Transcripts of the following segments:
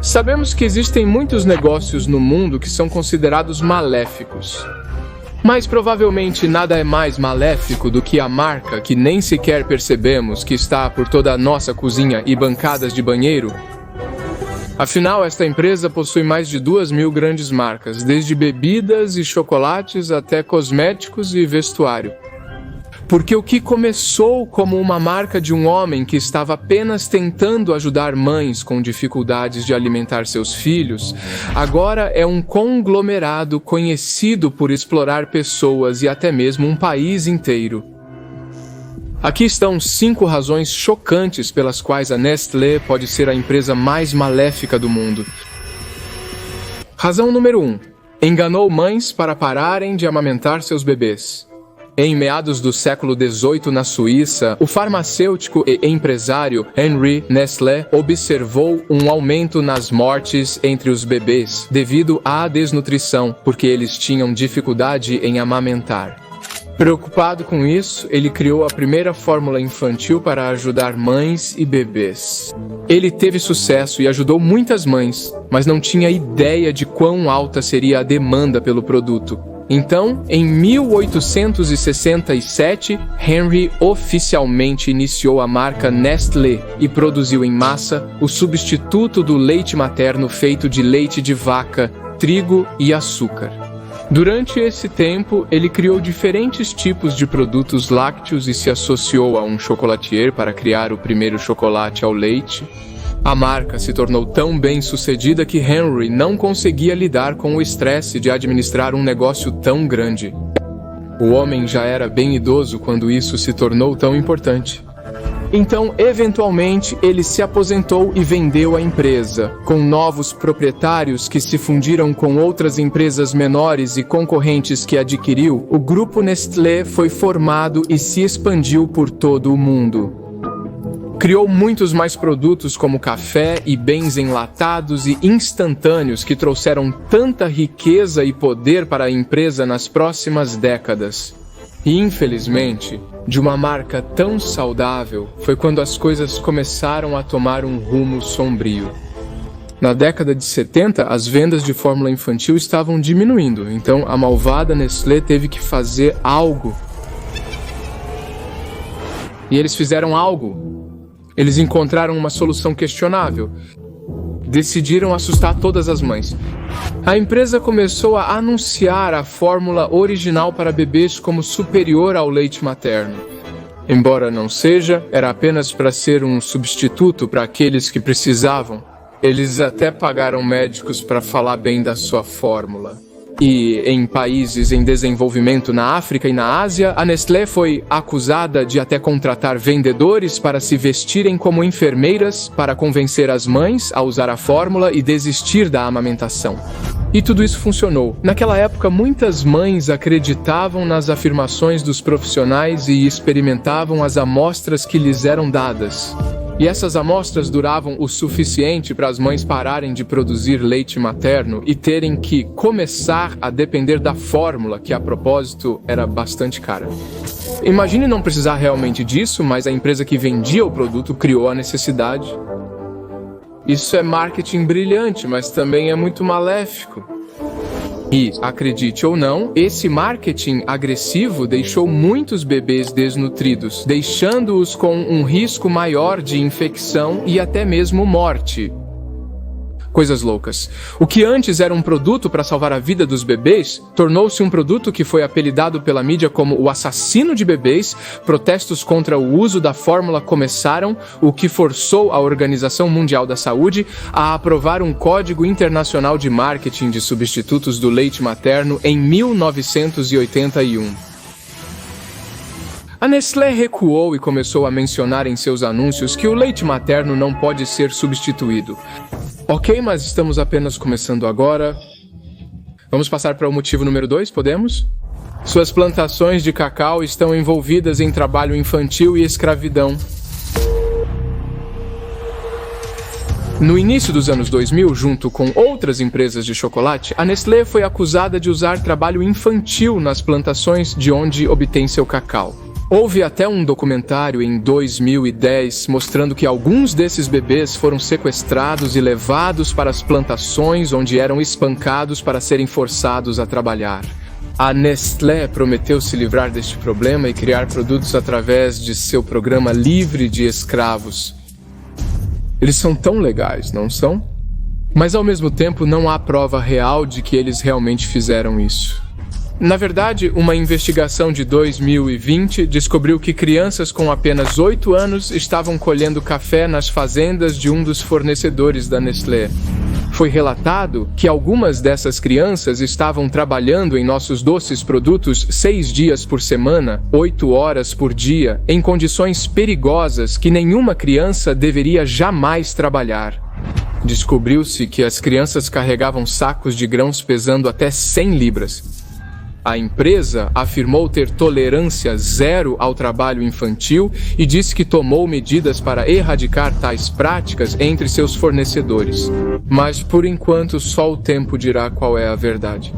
Sabemos que existem muitos negócios no mundo que são considerados maléficos. Mas provavelmente nada é mais maléfico do que a marca que nem sequer percebemos que está por toda a nossa cozinha e bancadas de banheiro. Afinal, esta empresa possui mais de 2.000 grandes marcas, desde bebidas e chocolates até cosméticos e vestuário. Porque o que começou como uma marca de um homem que estava apenas tentando ajudar mães com dificuldades de alimentar seus filhos, agora é um conglomerado conhecido por explorar pessoas e até mesmo um país inteiro. Aqui estão 5 razões chocantes pelas quais a Nestlé pode ser a empresa mais maléfica do mundo. Razão número 1. Enganou mães para pararem de amamentar seus bebês. Em meados do século XVIII, na Suíça, o farmacêutico e empresário Henri Nestlé observou um aumento nas mortes entre os bebês devido à desnutrição, porque eles tinham dificuldade em amamentar. Preocupado com isso, ele criou a primeira fórmula infantil para ajudar mães e bebês. Ele teve sucesso e ajudou muitas mães, mas não tinha ideia de quão alta seria a demanda pelo produto. Então, em 1867, Henry oficialmente iniciou a marca Nestlé e produziu em massa o substituto do leite materno feito de leite de vaca, trigo e açúcar. Durante esse tempo, ele criou diferentes tipos de produtos lácteos e se associou a um chocolatier para criar o primeiro chocolate ao leite. A marca se tornou tão bem sucedida que Henry não conseguia lidar com o estresse de administrar um negócio tão grande. O homem já era bem idoso quando isso se tornou tão importante. Então, eventualmente, ele se aposentou e vendeu a empresa, com novos proprietários que se fundiram com outras empresas menores e concorrentes que adquiriu. O grupo Nestlé foi formado e se expandiu por todo o mundo. Criou muitos mais produtos como café e bens enlatados e instantâneos que trouxeram tanta riqueza e poder para a empresa nas próximas décadas. E, infelizmente, de uma marca tão saudável foi quando as coisas começaram a tomar um rumo sombrio. Na década de 70, as vendas de fórmula infantil estavam diminuindo, então a malvada Nestlé teve que fazer algo. E eles fizeram algo. Eles encontraram uma solução questionável. Decidiram assustar todas as mães. A empresa começou a anunciar a fórmula original para bebês como superior ao leite materno. Embora não seja, era apenas para ser um substituto para aqueles que precisavam. Eles até pagaram médicos para falar bem da sua fórmula. E em países em desenvolvimento na África e na Ásia, a Nestlé foi acusada de até contratar vendedores para se vestirem como enfermeiras para convencer as mães a usar a fórmula e desistir da amamentação. E tudo isso funcionou. Naquela época, muitas mães acreditavam nas afirmações dos profissionais e experimentavam as amostras que lhes eram dadas. E essas amostras duravam o suficiente para as mães pararem de produzir leite materno e terem que começar a depender da fórmula, que a propósito era bastante cara. Imagine não precisar realmente disso, mas a empresa que vendia o produto criou a necessidade. Isso é marketing brilhante, mas também é muito maléfico. E, acredite ou não, esse marketing agressivo deixou muitos bebês desnutridos, deixando-os com um risco maior de infecção e até mesmo morte. Coisas loucas. O que antes era um produto para salvar a vida dos bebês, tornou-se um produto que foi apelidado pela mídia como o assassino de bebês. Protestos contra o uso da fórmula começaram, o que forçou a Organização Mundial da Saúde a aprovar um Código Internacional de Marketing de Substitutos do Leite Materno em 1981. A Nestlé recuou e começou a mencionar em seus anúncios que o leite materno não pode ser substituído. Ok, mas estamos apenas começando agora. Vamos passar para o motivo número 2, podemos? Suas plantações de cacau estão envolvidas em trabalho infantil e escravidão. No início dos anos 2000, junto com outras empresas de chocolate, a Nestlé foi acusada de usar trabalho infantil nas plantações de onde obtém seu cacau. Houve até um documentário em 2010 mostrando que alguns desses bebês foram sequestrados e levados para as plantações onde eram espancados para serem forçados a trabalhar. A Nestlé prometeu se livrar deste problema e criar produtos através de seu programa livre de escravos. Eles são tão legais, não são? Mas ao mesmo tempo não há prova real de que eles realmente fizeram isso. Na verdade, uma investigação de 2020 descobriu que crianças com apenas 8 anos estavam colhendo café nas fazendas de um dos fornecedores da Nestlé. Foi relatado que algumas dessas crianças estavam trabalhando em nossos doces produtos 6 dias por semana, 8 horas por dia, em condições perigosas que nenhuma criança deveria jamais trabalhar. Descobriu-se que as crianças carregavam sacos de grãos pesando até 100 libras. A empresa afirmou ter tolerância zero ao trabalho infantil e disse que tomou medidas para erradicar tais práticas entre seus fornecedores. Mas, por enquanto, só o tempo dirá qual é a verdade.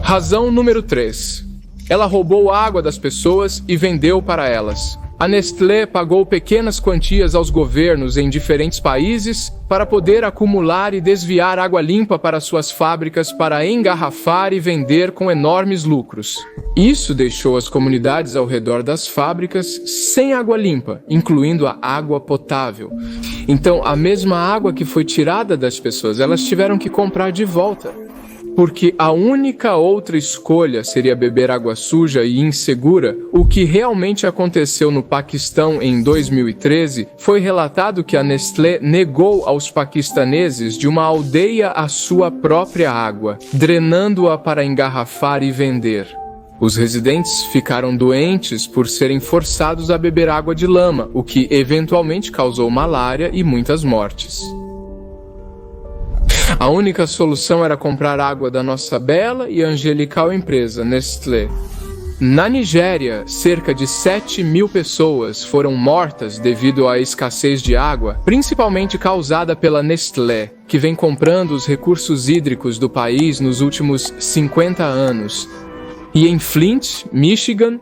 Razão número 3. Ela roubou a água das pessoas e vendeu para elas. A Nestlé pagou pequenas quantias aos governos em diferentes países para poder acumular e desviar água limpa para suas fábricas para engarrafar e vender com enormes lucros. Isso deixou as comunidades ao redor das fábricas sem água limpa, incluindo a água potável. Então, a mesma água que foi tirada das pessoas, elas tiveram que comprar de volta. Porque a única outra escolha seria beber água suja e insegura. O que realmente aconteceu no Paquistão em 2013 foi relatado que a Nestlé negou aos paquistaneses de uma aldeia a sua própria água, drenando-a para engarrafar e vender. Os residentes ficaram doentes por serem forçados a beber água de lama, o que eventualmente causou malária e muitas mortes. A única solução era comprar água da nossa bela e angelical empresa, Nestlé. Na Nigéria, cerca de 7.000 pessoas foram mortas devido à escassez de água, principalmente causada pela Nestlé, que vem comprando os recursos hídricos do país nos últimos 50 anos. E em Flint, Michigan,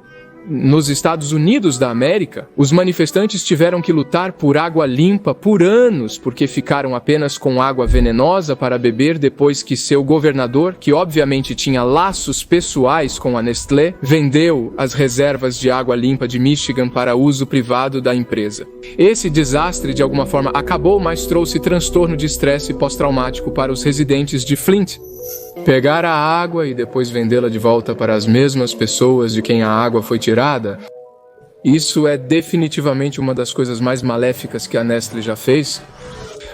nos Estados Unidos da América, os manifestantes tiveram que lutar por água limpa por anos porque ficaram apenas com água venenosa para beber depois que seu governador, que obviamente tinha laços pessoais com a Nestlé, vendeu as reservas de água limpa de Michigan para uso privado da empresa. Esse desastre de alguma forma acabou, mas trouxe transtorno de estresse pós-traumático para os residentes de Flint. Pegar a água e depois vendê-la de volta para as mesmas pessoas de quem a água foi tirada, isso é definitivamente uma das coisas mais maléficas que a Nestlé já fez.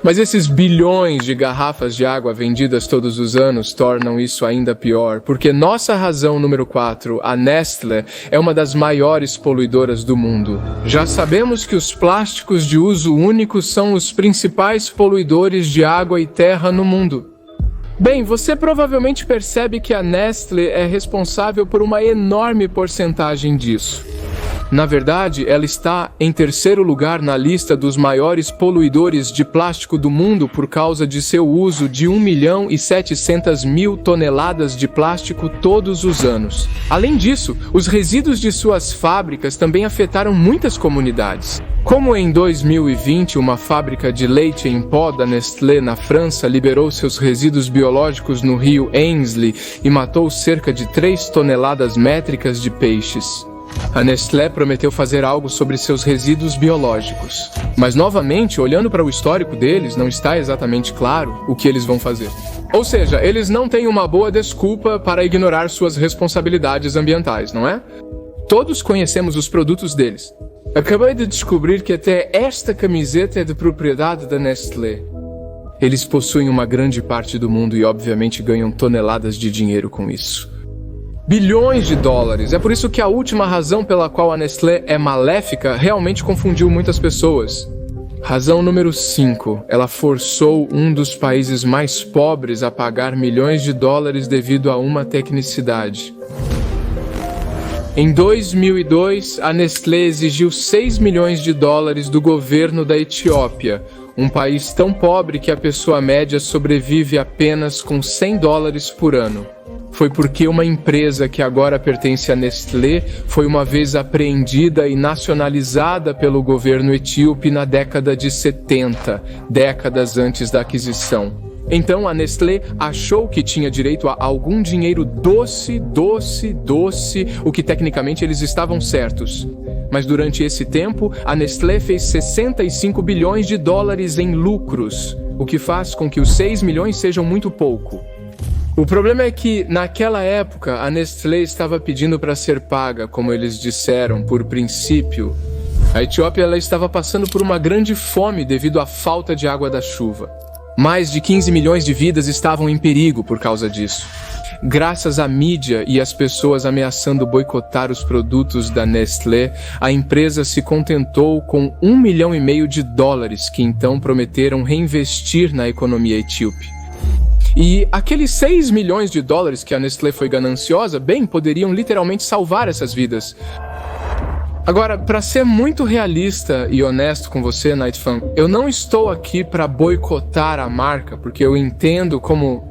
Mas esses bilhões de garrafas de água vendidas todos os anos tornam isso ainda pior, porque nossa razão número 4, a Nestlé, é uma das maiores poluidoras do mundo. Já sabemos que os plásticos de uso único são os principais poluidores de água e terra no mundo. Bem, você provavelmente percebe que a Nestlé é responsável por uma enorme porcentagem disso. Na verdade, ela está em terceiro lugar na lista dos maiores poluidores de plástico do mundo por causa de seu uso de 1.700.000 toneladas de plástico todos os anos. Além disso, os resíduos de suas fábricas também afetaram muitas comunidades. Como em 2020, uma fábrica de leite em pó da Nestlé na França liberou seus resíduos biológicos no rio Ainsley e matou cerca de 3 toneladas métricas de peixes. A Nestlé prometeu fazer algo sobre seus resíduos biológicos. Mas, novamente, olhando para o histórico deles, não está exatamente claro o que eles vão fazer. Ou seja, eles não têm uma boa desculpa para ignorar suas responsabilidades ambientais, não é? Todos conhecemos os produtos deles. Acabei de descobrir que até esta camiseta é de propriedade da Nestlé. Eles possuem uma grande parte do mundo e, obviamente, ganham toneladas de dinheiro com isso. Bilhões de dólares. É por isso que a última razão pela qual a Nestlé é maléfica realmente confundiu muitas pessoas. Razão número 5. Ela forçou um dos países mais pobres a pagar milhões de dólares devido a uma tecnicidade. Em 2002, a Nestlé exigiu 6 milhões de dólares do governo da Etiópia, um país tão pobre que a pessoa média sobrevive apenas com 100 dólares por ano. foi porque uma empresa que agora pertence à Nestlé foi uma vez apreendida e nacionalizada pelo governo etíope na década de 70, décadas antes da aquisição. Então a Nestlé achou que tinha direito a algum dinheiro doce, o que tecnicamente eles estavam certos. Mas durante esse tempo, a Nestlé fez 65 bilhões de dólares em lucros, o que faz com que os 6 milhões sejam muito pouco. O problema é que, naquela época, a Nestlé estava pedindo para ser paga, como eles disseram, por princípio. A Etiópia ela estava passando por uma grande fome devido à falta de água da chuva. Mais de 15 milhões de vidas estavam em perigo por causa disso. Graças à mídia e às pessoas ameaçando boicotar os produtos da Nestlé, a empresa se contentou com 1,5 milhão de dólares que então prometeram reinvestir na economia etíope. E aqueles 6 milhões de dólares que a Nestlé foi gananciosa, bem, poderiam literalmente salvar essas vidas. Agora, para ser muito realista e honesto com você, Nightfan, eu não estou aqui para boicotar a marca, porque eu entendo como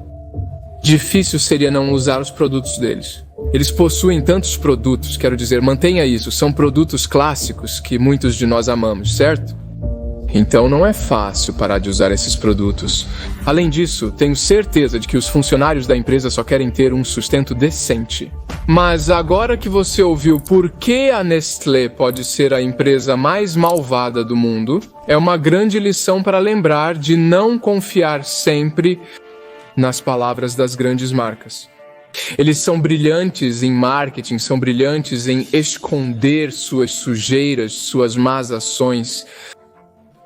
difícil seria não usar os produtos deles. Eles possuem tantos produtos, quero dizer, mantenha isso, são produtos clássicos que muitos de nós amamos, certo? Então não é fácil parar de usar esses produtos. Além disso, tenho certeza de que os funcionários da empresa só querem ter um sustento decente. Mas agora que você ouviu por que a Nestlé pode ser a empresa mais malvada do mundo, é uma grande lição para lembrar de não confiar sempre nas palavras das grandes marcas. Eles são brilhantes em marketing, são brilhantes em esconder suas sujeiras, suas más ações.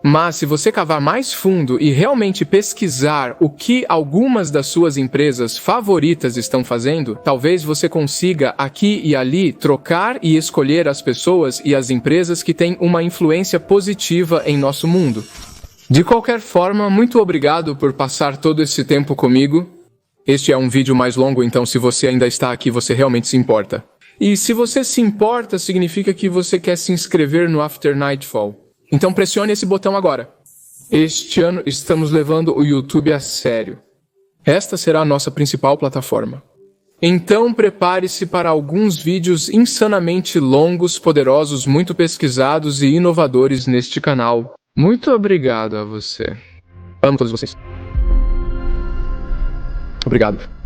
Mas se você cavar mais fundo e realmente pesquisar o que algumas das suas empresas favoritas estão fazendo, talvez você consiga aqui e ali trocar e escolher as pessoas e as empresas que têm uma influência positiva em nosso mundo. De qualquer forma, muito obrigado por passar todo esse tempo comigo. Este é um vídeo mais longo, então se você ainda está aqui, você realmente se importa. E se você se importa, significa que você quer se inscrever no After Nightfall. Então pressione esse botão agora. Este ano estamos levando o YouTube a sério. Esta será a nossa principal plataforma. Então prepare-se para alguns vídeos insanamente longos, poderosos, muito pesquisados e inovadores neste canal. Muito obrigado a você. Amo todos vocês. Obrigado.